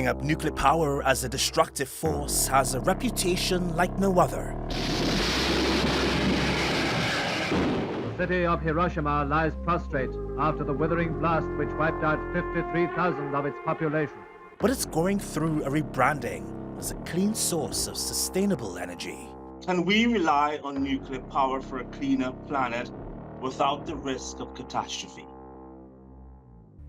Coming up, nuclear power as a destructive force has a reputation like no other. The city of Hiroshima lies prostrate after the withering blast which wiped out 53,000 of its population. But it's going through a rebranding as a clean source of sustainable energy. Can we rely on nuclear power for a cleaner planet without the risk of catastrophe?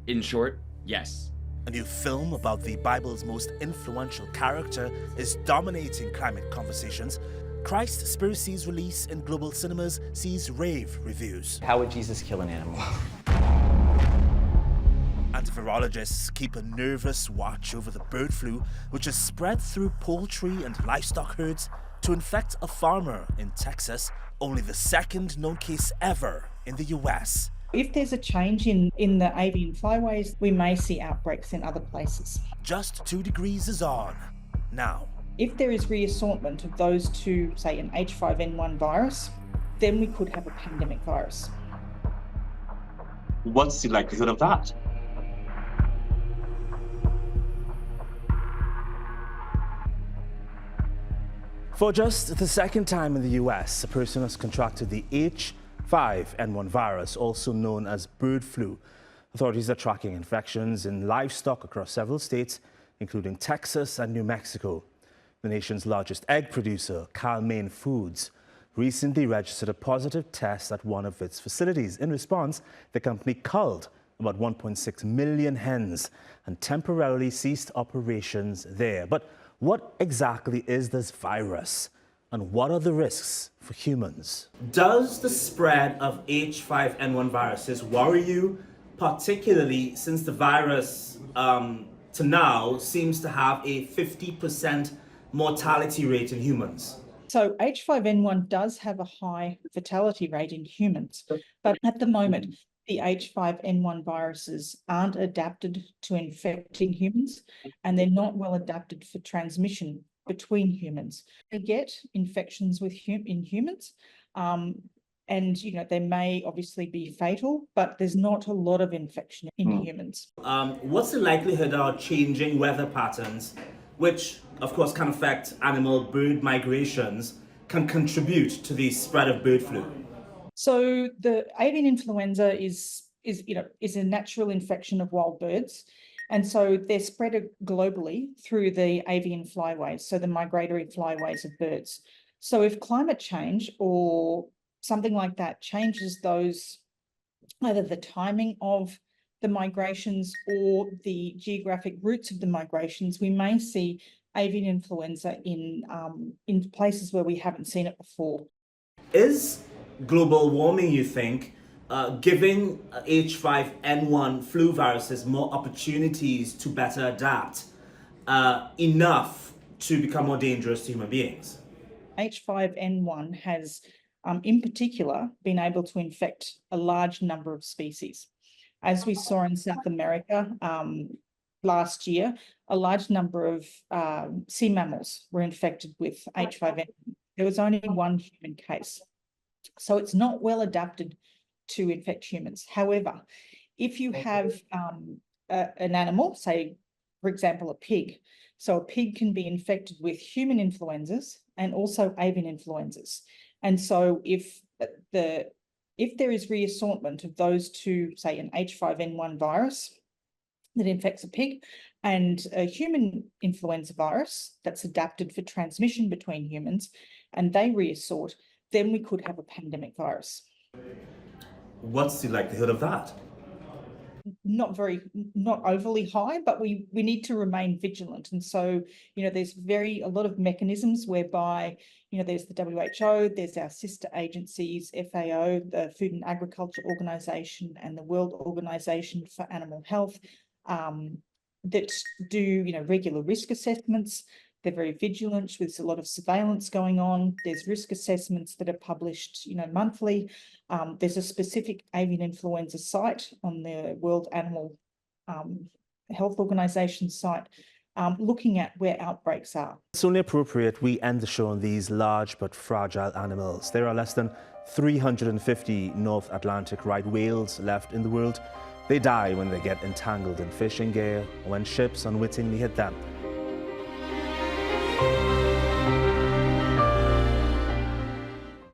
In short, yes. A new film about the Bible's most influential character is dominating climate conversations. Christspiracy's release in global cinemas sees rave reviews. How would Jesus kill an animal? And virologists keep a nervous watch over the bird flu, which has spread through poultry and livestock herds to infect a farmer in Texas, only the second known case ever in the US. If there's a change in the avian flyways, we may see outbreaks in other places. Just 2 degrees is on now. If there is reassortment of those two, say an H5N1 virus, then we could have a pandemic virus. What's the likelihood of that? For just the second time in the US, a person has contracted the H5N1 virus, also known as bird flu. Authorities are tracking infections in livestock across several states, including Texas and New Mexico. The nation's largest egg producer, Cal-Maine Foods, recently registered a positive test at one of its facilities. In response, the company culled about 1.6 million hens and temporarily ceased operations there. But what exactly is this virus, and what are the risks for humans? Does the spread of H5N1 viruses worry you, particularly since the virus to now seems to have a 50% mortality rate in humans? So H5N1 does have a high fatality rate in humans, but at the moment, the H5N1 viruses aren't adapted to infecting humans, and they're not well adapted for transmission between humans. They get infections in humans, and they may obviously be fatal, but there's not a lot of infection in humans. What's the likelihood of changing weather patterns, which of course can affect bird migrations, can contribute to the spread of bird flu? So the avian influenza is a natural infection of wild birds. And so they're spread globally through the avian flyways, so the migratory flyways of birds. So if climate change or something like that changes those, either the timing of the migrations or the geographic routes of the migrations, we may see avian influenza in places where we haven't seen it before. Is global warming, you think, giving H5N1 flu viruses more opportunities to better adapt enough to become more dangerous to human beings? H5N1 has, in particular, been able to infect a large number of species. As we saw in South America last year, a large number of sea mammals were infected with H5N1. There was only one human case. So it's not well adapted to infect humans. However, if you have an animal, say, for example, a pig, so a pig can be infected with human influenzas and also avian influenzas. And so if there is reassortment of those two, say an H5N1 virus that infects a pig and a human influenza virus that's adapted for transmission between humans, and they reassort, then we could have a pandemic virus. What's the likelihood of that? Not overly high, but we need to remain vigilant. And so, there's a lot of mechanisms whereby, there's the WHO, there's our sister agencies, FAO, the Food and Agriculture Organization, and the World Organization for Animal Health, that do, regular risk assessments. They're very vigilant. There's a lot of surveillance going on. There's risk assessments that are published, monthly. There's a specific avian influenza site on the World Animal Health Organization site, looking at where outbreaks are. It's only appropriate we end the show on these large but fragile animals. There are less than 350 North Atlantic right whales left in the world. They die when they get entangled in fishing gear or when ships unwittingly hit them.